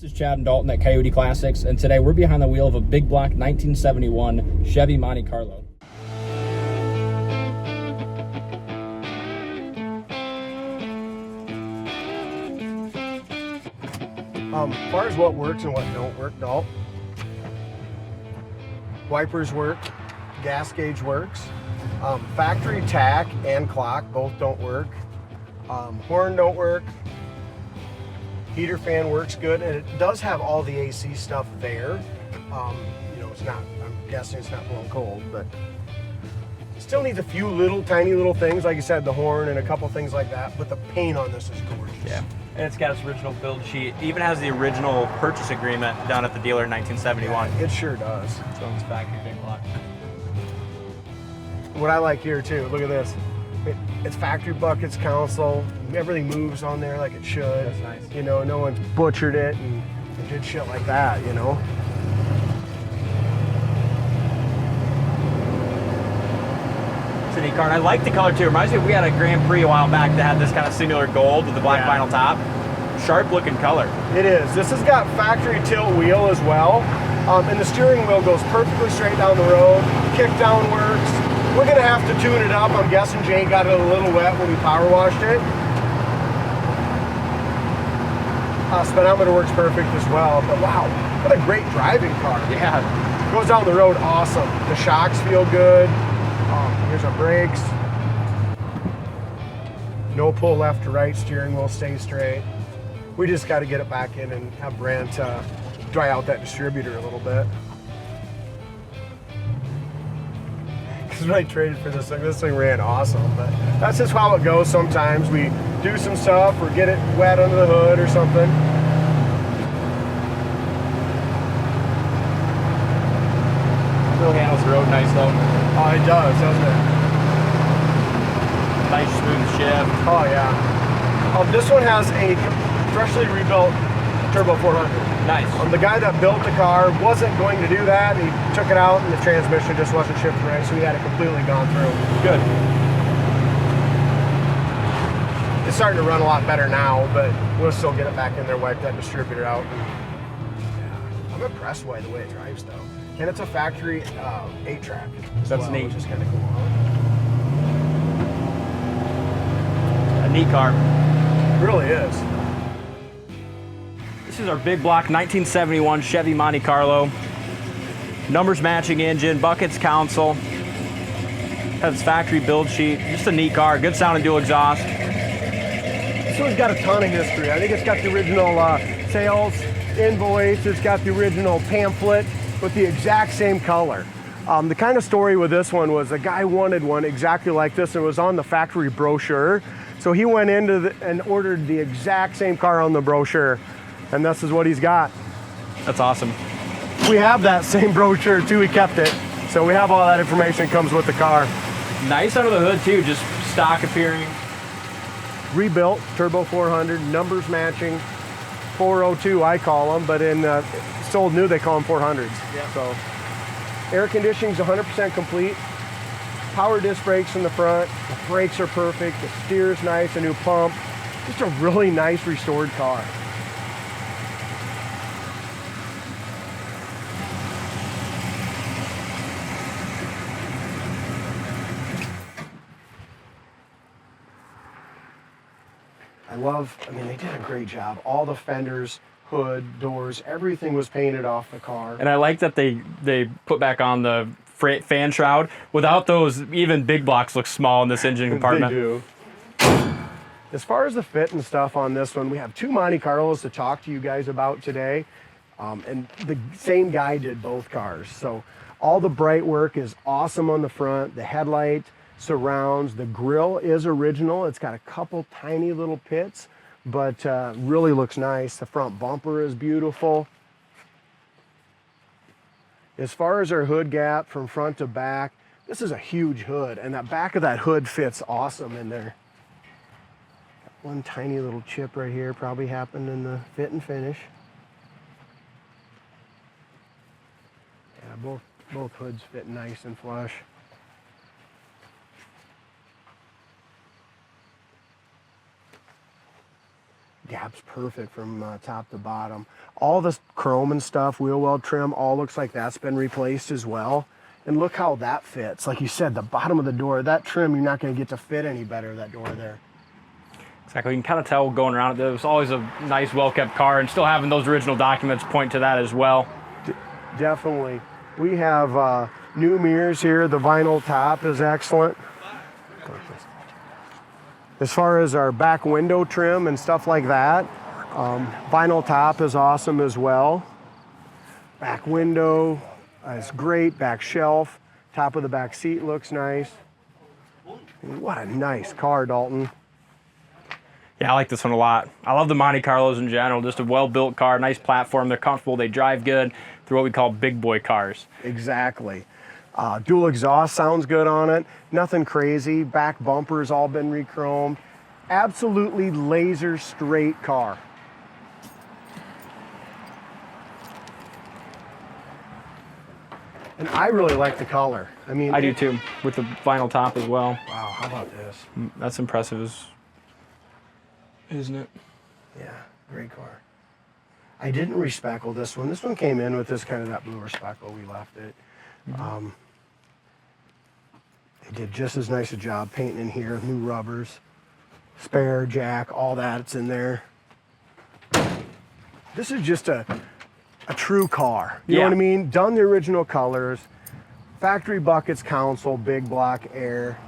This is Chad and Dalton at Coyote Classics, and today we're behind the wheel of a big block 1971 Chevy Monte Carlo. As far as what works and what don't work, Dalt, wipers work, gas gauge works, factory tack and clock both don't work, horn don't work, heater fan works good, and it does have all the AC stuff there. You know, it's not, I'm guessing it's not blowing cold, but still needs a few little tiny little things, like you said, the horn and a couple things like that, but the paint on this is gorgeous. Yeah. And it's got its original build sheet. It even has the original purchase agreement down at the dealer in 1971. Yeah, it sure does. So it's factory big block. What I like here too, look at this. It's factory buckets console. Everything moves on there like it should. That's nice. You know, no one's butchered it and did shit like that, you know. It's a neat car, and I like the color too. It reminds me, we had a Grand Prix a while back that had this kind of similar gold with the black vinyl top. Sharp looking color. It is. This has got factory tilt wheel as well. And the steering wheel goes perfectly straight down the road. Kick down works. We're gonna have to tune it up. I'm guessing Jane got it a little wet when we power washed it. Speedometer works perfect as well. But wow, what a great driving car. Yeah. Goes down the road awesome. The shocks feel good. Here's our brakes. No pull left to right, steering wheel stays straight. We just got to get it back in and have Brant dry out that distributor a little bit. Because when I traded for this thing ran awesome, but that's just how it goes sometimes. We do some stuff or get it wet under the hood or something. Still handles the road nice though. Oh, it does, doesn't it? Nice smooth shift. Oh yeah. This one has a freshly rebuilt Turbo 400. Nice. The guy that built the car wasn't going to do that. He took it out and the transmission just wasn't shifting right, so he had it completely gone through. Good. It's starting to run a lot better now, but we'll still get it back in there, wipe that distributor out. Yeah. I'm impressed by the way it drives though. And it's a factory 8-track. That's neat. Which is kind of cool. A neat car. It really is. This is our big block 1971 Chevy Monte Carlo. Numbers matching engine, buckets console. Has its factory build sheet. Just a neat car. Good sounding dual exhaust. This one's got a ton of history. I think it's got the original sales invoice. It's got the original pamphlet with the exact same color. The kind of story with this one was a guy wanted one exactly like this, and it was on the factory brochure. So he went into and ordered the exact same car on the brochure, and this is what he's got. That's awesome. We have that same brochure too, we kept it. So we have all that information that comes with the car. Nice under the hood too, just stock appearing. Rebuilt, Turbo 400, numbers matching, 402 I call them, but in sold new they call them 400s. Yeah. So air conditioning's 100% complete. Power disc brakes in the front. The brakes are perfect. The steer's nice, a new pump. Just a really nice restored car. I mean, they did a great job. All the fenders, hood, doors, everything was painted off the car. And I like that they put back on the fan shroud. Without those, even big blocks look small in this engine compartment. They do. As far as the fit and stuff on this one, we have 2 Monte Carlos to talk to you guys about today. And the same guy did both cars. So all the bright work is awesome on the front. The headlight, surrounds, the grille is original. It's got a couple tiny little pits, but really looks nice. The front bumper is beautiful. As far as our hood gap from front to back, this is a huge hood, and that back of that hood fits awesome in there. Got one tiny little chip right here, probably happened in the fit and finish. Yeah, both hoods fit nice and flush. Gaps perfect from top to bottom. All this chrome and stuff, wheel well trim, all looks like that's been replaced as well. And look how that fits. Like you said, the bottom of the door, that trim, you're not going to get to fit any better, that door there. Exactly. You can kind of tell going around it, there was always a nice, well-kept car, and still having those original documents point to that as well. Definitely. We have new mirrors here. The vinyl top is excellent. As far as our back window trim and stuff like that, vinyl top is awesome as well. Back window is great. Back shelf, top of the back seat looks nice. What a nice car, Dalton. Yeah, I like this one a lot. I love the Monte Carlos in general. Just a well-built car, nice platform. They're comfortable. They drive good. They're what we call big boy cars. Exactly. Dual exhaust sounds good on it. Nothing crazy. Back bumper's all been re-chromed. Absolutely laser straight car. And I really like the color. I mean, I do too, with the vinyl top as well. Wow, how about this? That's impressive, isn't it? Yeah, great car. I didn't respeckle this one. This one came in with this kind of that blue speckle. We left it. They did just as nice a job painting in here. New rubbers, spare, jack, all that's in there. This is just a true car. You know what I mean? Done the original colors. Factory buckets, console, big block, air.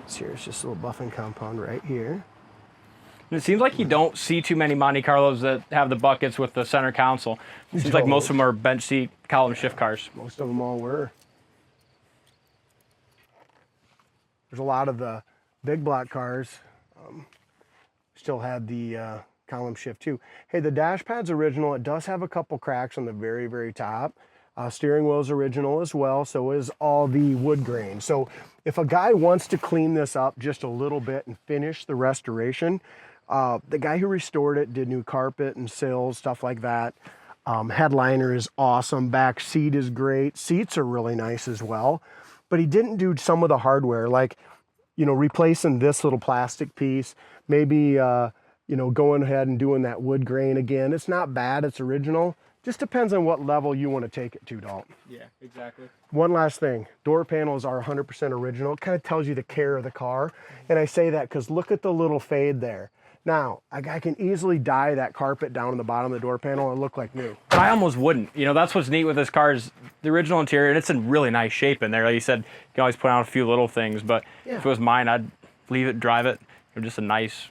Here's just a little buffing compound right here. And it seems like you don't see too many Monte Carlos that have the buckets with the center console. It seems like most of them are bench seat column shift cars. Most of them all were. There's a lot of the big block cars still had the column shift too. Hey, the dash pad's original. It does have a couple cracks on the very, very top. Steering wheel's original as well, so is all the wood grain. So if a guy wants to clean this up just a little bit and finish the restoration, the guy who restored it did new carpet and sills, stuff like that. Headliner is awesome. Back seat is great. Seats are really nice as well. But he didn't do some of the hardware, like, you know, replacing this little plastic piece, maybe, you know, going ahead and doing that wood grain again. It's not bad. It's original. Just depends on what level you want to take it to, Dalton. Yeah, exactly. One last thing. Door panels are 100% original. It kind of tells you the care of the car. And I say that because look at the little fade there. Now, a guy can easily dye that carpet down in the bottom of the door panel and look like new. But I almost wouldn't. You know, that's what's neat with this car is the original interior, and it's in really nice shape in there. Like you said, you can always put out a few little things, but if it was mine, I'd leave it, drive it. It was just a nice,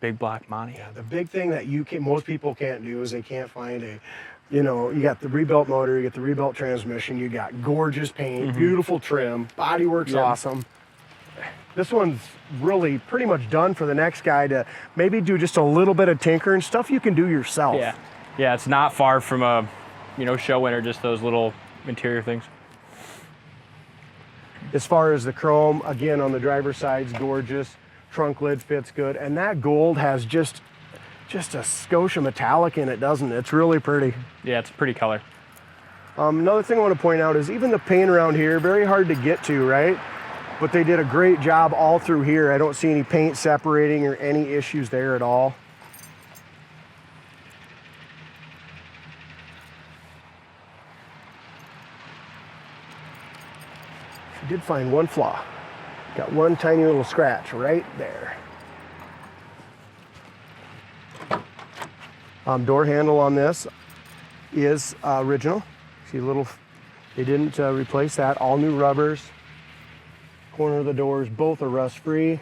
big black Monte. Yeah, the big thing that most people can't do is they can't find a, you know, you got the rebuilt motor, you got the rebuilt transmission, you got gorgeous paint, beautiful trim, bodywork's awesome. This one's really pretty much done for the next guy to maybe do just a little bit of tinkering, stuff you can do yourself. Yeah, yeah, it's not far from a, you know, show winner, just those little interior things. As far as the chrome, again, on the driver's side's gorgeous. Trunk lid fits good, and that gold has just a Scotia metallic in it, doesn't it? It's really pretty. Yeah, it's a pretty color. Another thing I want to point out is even the paint around here, very hard to get to, right? But they did a great job all through here. I don't see any paint separating or any issues there at all. I did find one flaw. Got one tiny little scratch right there. Door handle on this is original. See a little, they didn't replace that. All new rubbers. Corner of the doors, both are rust free.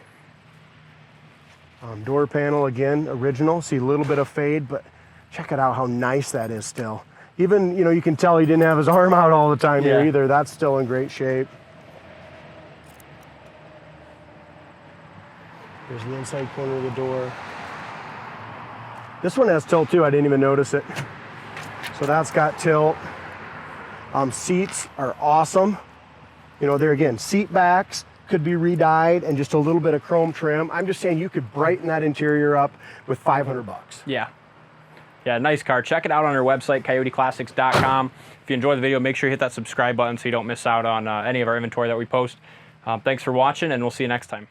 Door panel, again, original. See a little bit of fade, but check it out how nice that is still. Even, you know, you can tell he didn't have his arm out all the time here either. That's still in great shape. There's the inside corner of the door. This one has tilt too, I didn't even notice it. So that's got tilt. Seats are awesome. You know, there again, seat backs could be re-dyed and just a little bit of chrome trim. I'm just saying you could brighten that interior up with $500. Yeah. Yeah, nice car. Check it out on our website, coyoteclassics.com. If you enjoyed the video, make sure you hit that subscribe button so you don't miss out on any of our inventory that we post. Thanks for watching, and we'll see you next time.